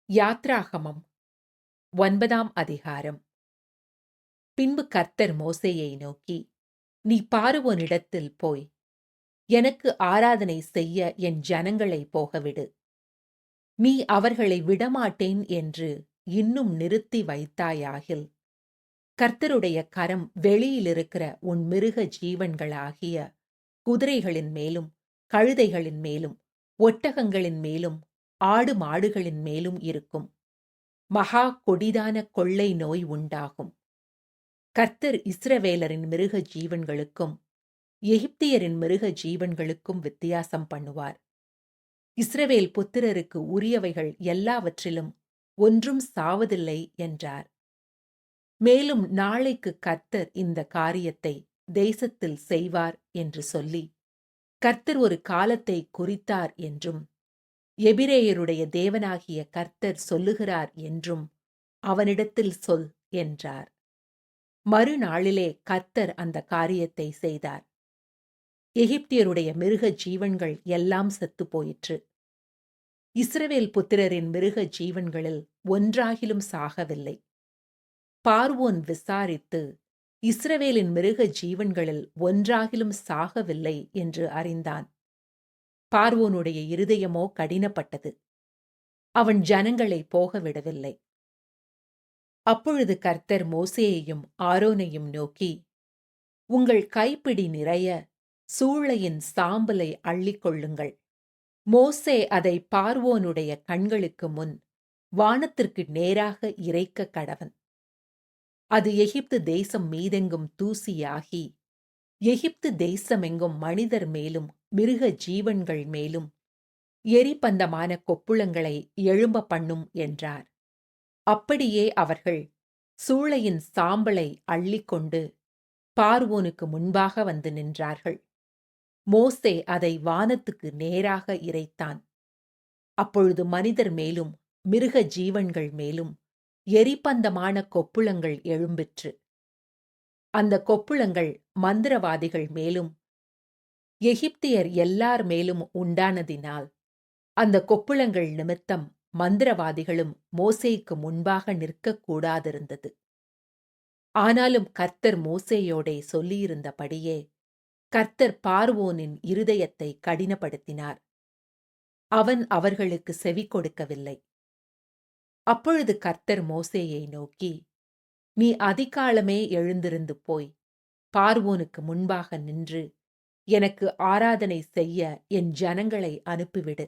யாத்ராகமம் 9ஆம் அதிகாரம். பின்பு கர்த்தர் மோசேயை நோக்கி, நீ பார்வோனிடத்தில் போய், எனக்கு ஆராதனை செய்ய என் ஜனங்களை போகவிடு. நீ அவர்களை விடமாட்டேன் என்று இன்னும் நிறுத்தி வைத்தாயாகில், கர்த்தருடைய கரம் வெளியிலிருக்கிற உன் மிருக ஜீவன்களாகிய குதிரைகளின் மேலும், கழுதைகளின் மேலும், ஒட்டகங்களின் மேலும், ஆடு மாடுகளின் மேலும் இருக்கும். மகா கொடிதான கொள்ளை நோய் உண்டாகும். கர்த்தர் இஸ்ரவேலரின் மிருக ஜீவன்களுக்கும் எகிப்தியரின் மிருக ஜீவன்களுக்கும் வித்தியாசம் பண்ணுவார். இஸ்ரவேல் புத்திரருக்கு உரியவைகள் எல்லாவற்றிலும் ஒன்றும் சாவதில்லை என்றார். மேலும் நாளைக்கு கர்த்தர் இந்த காரியத்தை தேசத்தில் செய்வார் என்று சொல்லி, கர்த்தர் ஒரு காலத்தை குறித்தார் என்றும், எபிரேயருடைய தேவனாகிய கர்த்தர் சொல்லுகிறார் என்றும் அவனிடத்தில் சொல் என்றார். மறுநாளிலே கர்த்தர் அந்த காரியத்தை செய்தார். எகிப்தியருடைய மிருக ஜீவன்கள் எல்லாம் செத்துப் போயிற்று. இஸ்ரவேல் புத்திரரின் மிருக ஜீவன்களில் ஒன்றாகிலும் சாகவில்லை. பார்வோன் விசாரித்து, இஸ்ரவேலின் மிருக ஜீவன்களில் ஒன்றாகிலும் சாகவில்லை என்று அறிந்தான். பார்வோனுடைய இருதயமோ கடினப்பட்டது. அவன் ஜனங்களை போகவிடவில்லை. அப்பொழுது கர்த்தர் மோசேயையும் ஆரோனையும் நோக்கி, உங்கள் கைப்பிடி நிறைய சூளையின் சாம்பலை அள்ளிக்கொள்ளுங்கள். மோசே அதை பார்வோனுடைய கண்களுக்கு முன் வானத்திற்கு நேராக இறைக்க கடவன். அது எகிப்து தேசம் மீதெங்கும் தூசியாகி, எகிப்து தேசமெங்கும் மனிதர் மேலும் மிருக ஜீவன்கள் மேலும் எரிபந்தமான கொப்புளங்களை எழும்ப பண்ணும் என்றார். அப்படியே அவர்கள் சூளையின் சாம்பலை அள்ளிக்கொண்டு பார்வோனுக்கு முன்பாக வந்து நின்றார்கள். மோசே அதை வானத்துக்கு நேராக இறைத்தான். அப்பொழுது மனிதர் மேலும் மிருக ஜீவன்கள் மேலும் எரிபந்தமான கொப்புளங்கள் எழும்பிற்று. அந்த கொப்புளங்கள் மந்திரவாதிகள் மேலும் எகிப்தியர் எல்லார் மேலும் உண்டானதினால், அந்த கொப்புளங்கள் நிமித்தம் மந்திரவாதிகளும் மோசேக்கு முன்பாக நிற்கக்கூடாதிருந்தது. ஆனாலும் கர்த்தர் மோசேயோடே சொல்லியிருந்தபடியே கர்த்தர் பார்வோனின் இருதயத்தை கடினப்படுத்தினார். அவன் அவர்களுக்கு செவி கொடுக்கவில்லை. அப்பொழுது கர்த்தர் மோசேயை நோக்கி, நீ அதிகாலமே எழுந்திருந்து போய் பார்வோனுக்கு முன்பாக நின்று எனக்கு ஆராதனை செய்ய என் ஜனங்களை அனுப்பிவிடு.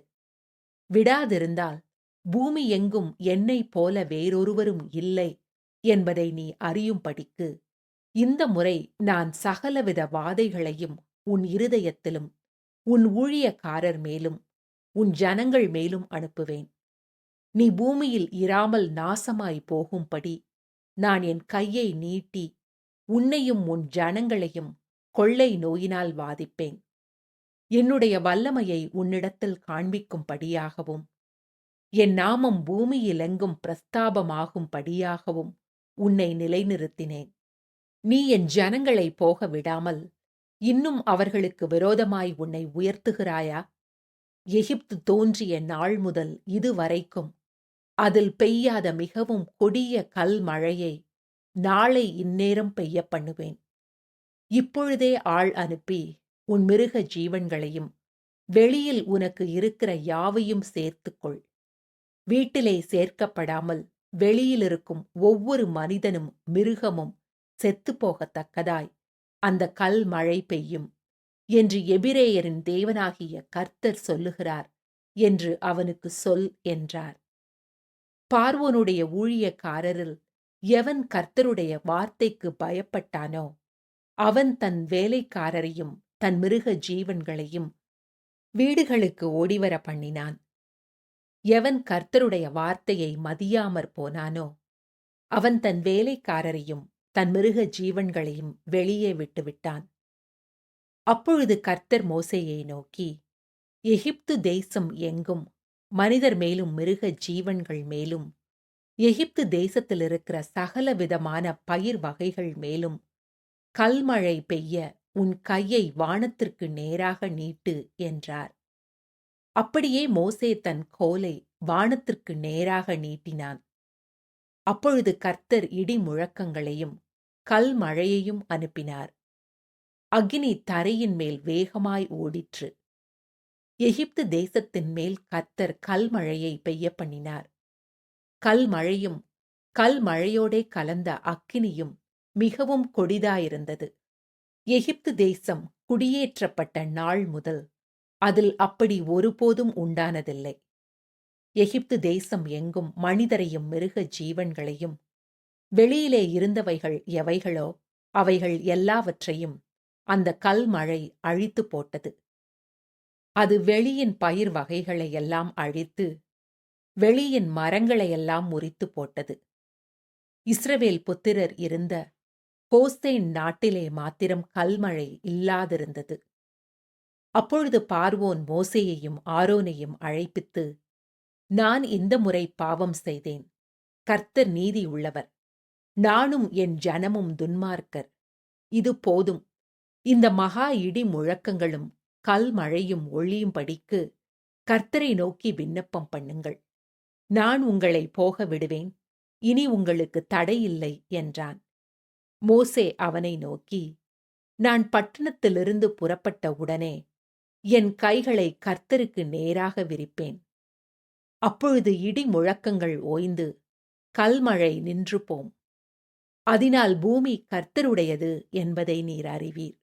விடாதிருந்தால் பூமி எங்கும் என்னைப் போல வேறொருவரும் இல்லை என்பதை நீ அறியும்படிக்கு இந்த முறை நான் சகலவித வாதைகளையும் உன் இருதயத்திலும் உன் ஊழியக்காரர் மேலும் உன் ஜனங்கள் மேலும் அனுப்புவேன். நீ பூமியில் இராமல் நாசமாய் போகும்படி நான் என் கையை நீட்டி உன்னையும் உன் ஜனங்களையும் கொள்ளை நோயினால் வாதிப்பேன். என்னுடைய வல்லமையை உன்னிடத்தில் காண்பிக்கும்படியாகவும் என் நாமம் பூமியிலெங்கும் பிரஸ்தாபமாகும்படியாகவும் உன்னை நிலைநிறுத்தினேன். நீ என் ஜனங்களை போக விடாமல் இன்னும் அவர்களுக்கு விரோதமாய் உன்னை உயர்த்துகிறாயா? எகிப்து தோன்றிய நாள் முதல் இதுவரைக்கும் அதில் பெய்யாத மிகவும் கொடிய கல் மழையை நாளை இந்நேரம் பெய்ய பண்ணுவேன். இப்பொழுதே ஆள் அனுப்பி உன் மிருக ஜீவன்களையும் வெளியில் உனக்கு இருக்கிற யாவையும் சேர்த்துக்கொள். வீட்டிலே சேர்க்கப்படாமல் வெளியிலிருக்கும் ஒவ்வொரு மனிதனும் மிருகமும் செத்துப்போகத்தக்கதாய் அந்த கல் மழை பெய்யும் என்று எபிரேயரின் தேவனாகிய கர்த்தர் சொல்லுகிறார் என்று அவனுக்கு சொல் என்றார். பார்வோனுடைய ஊழியக்காரரில் எவன் கர்த்தருடைய வார்த்தைக்கு பயப்பட்டானோ அவன் தன் வேலைக்காரரையும் தன் மிருக ஜீவன்களையும் வீடுகளுக்கு ஓடிவர பண்ணினான். எவன் கர்த்தருடைய வார்த்தையை மதியாமற் போனானோ அவன் தன் வேலைக்காரரையும் தன் மிருக ஜீவன்களையும் வெளியே விட்டுவிட்டான். அப்பொழுது கர்த்தர் மோசேயை நோக்கி, எகிப்து தேசம் எங்கும் மனிதர் மேலும் மிருக ஜீவன்கள் மேலும் எகிப்து தேசத்திலிருக்கிற சகல விதமான பயிர் வகைகள் மேலும் கல்மழை பெய்ய உன் கையை வானத்திற்கு நேராக நீட்டு என்றார். அப்படியே மோசே தன் கோலை வானத்திற்கு நேராக நீட்டினான். அப்பொழுது கர்த்தர் இடி முழக்கங்களையும் கல் மழையையும் அனுப்பினார். அக்கினி தரையின் மேல் வேகமாய் ஓடிற்று. எகிப்து தேசத்தின் மேல் கர்த்தர் கல்மழையை பெய்ய பண்ணினார். கல்மழையும் கல்மழையோடே கலந்த அக்கினியும் மிகவும் கொடிதாயிருந்தது. எகிப்து தேசம் குடியேற்றப்பட்ட நாள் முதல் அதில் அப்படி ஒருபோதும் உண்டானதில்லை. எகிப்து தேசம் எங்கும் மனிதரையும் மிருக ஜீவன்களையும் வெளியிலே இருந்தவைகள் எவைகளோ அவைகள் எல்லாவற்றையும் அந்த கல்மழை அழித்து போட்டது. அது வெளியின் பயிர் வகைகளையெல்லாம் அழித்து வெளியின் மரங்களையெல்லாம் முறித்து போட்டது. இஸ்ரவேல் புத்திரர் இருந்த கோசேன் நாட்டிலே மாத்திரம் கல்மழை இல்லாதிருந்தது. அப்பொழுது பார்வோன் மோசேயையும் ஆரோனையும் அழைப்பித்து, நான் இந்த முறை பாவம் செய்தேன். கர்த்தர் நீதி உள்ளவர். நானும் என் ஜனமும் துன்மார்க்கர். இது போதும். இந்த மகா இடி முழக்கங்களும் கல்மழையும் ஒழியும்படிக்கு கர்த்தரை நோக்கி விண்ணப்பம் பண்ணுங்கள். நான் உங்களை போக விடுவேன். இனி உங்களுக்கு தடையில்லை என்றான். மோசே அவனை நோக்கி, நான் பட்டணத்திலிருந்து புறப்பட்ட உடனே என் கைகளை கர்த்தருக்கு நேராக விரிப்பேன். அப்பொழுது இடி முழக்கங்கள் ஓய்ந்து கல்மழை நின்று போம். அதனால் பூமி கர்த்தருடையது என்பதை நீர் அறிவீர்.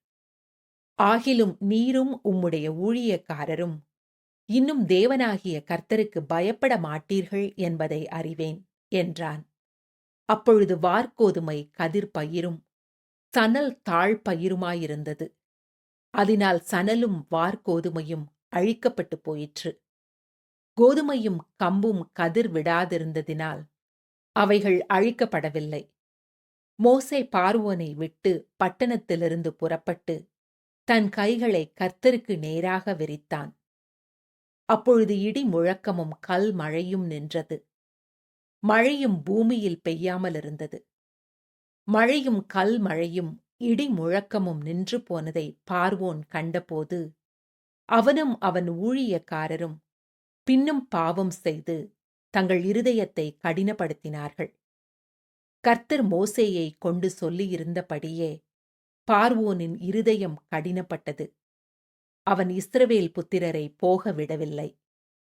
ஆகிலும் நீரும் உம்முடைய ஊழியக்காரரும் இன்னும் தேவனாகிய கர்த்தருக்கு பயப்பட மாட்டீர்கள் என்பதை அறிவேன் என்றான். அப்பொழுது வார்கோதுமை கதிர் பயிரும் சணல் தாழ் பயிருமாயிருந்தது. அதனால் சணலும் வார்கோதுமையும் அழிக்கப்பட்டு போயிற்று. கோதுமையும் கம்பும் கதிர் விடாதிருந்ததினால் அவைகள் அழிக்கப்படவில்லை. மோசே பார்வோனை விட்டு பட்டணத்திலிருந்து புறப்பட்டு தன் கைகளை கர்த்தருக்கு நேராக விரித்தான். அப்பொழுது இடி முழக்கமும் கல் மழையும் நின்றது. மழையும் பூமியில் பெய்யாமலிருந்தது. மழையும் கல் மழையும் இடி முழக்கமும் நின்று போனதை பார்வோன் கண்டபோது அவனும் அவன் ஊழியக்காரரும் பின்னும் பாவம் செய்து தங்கள் இருதயத்தை கடினப்படுத்தினார்கள். கர்த்தர் மோசேயை கொண்டு சொல்லியிருந்தபடியே பார்வோனின் இருதயம் கடினப்பட்டது. அவன் இஸ்ரவேல் புத்திரரை போக விடவில்லை.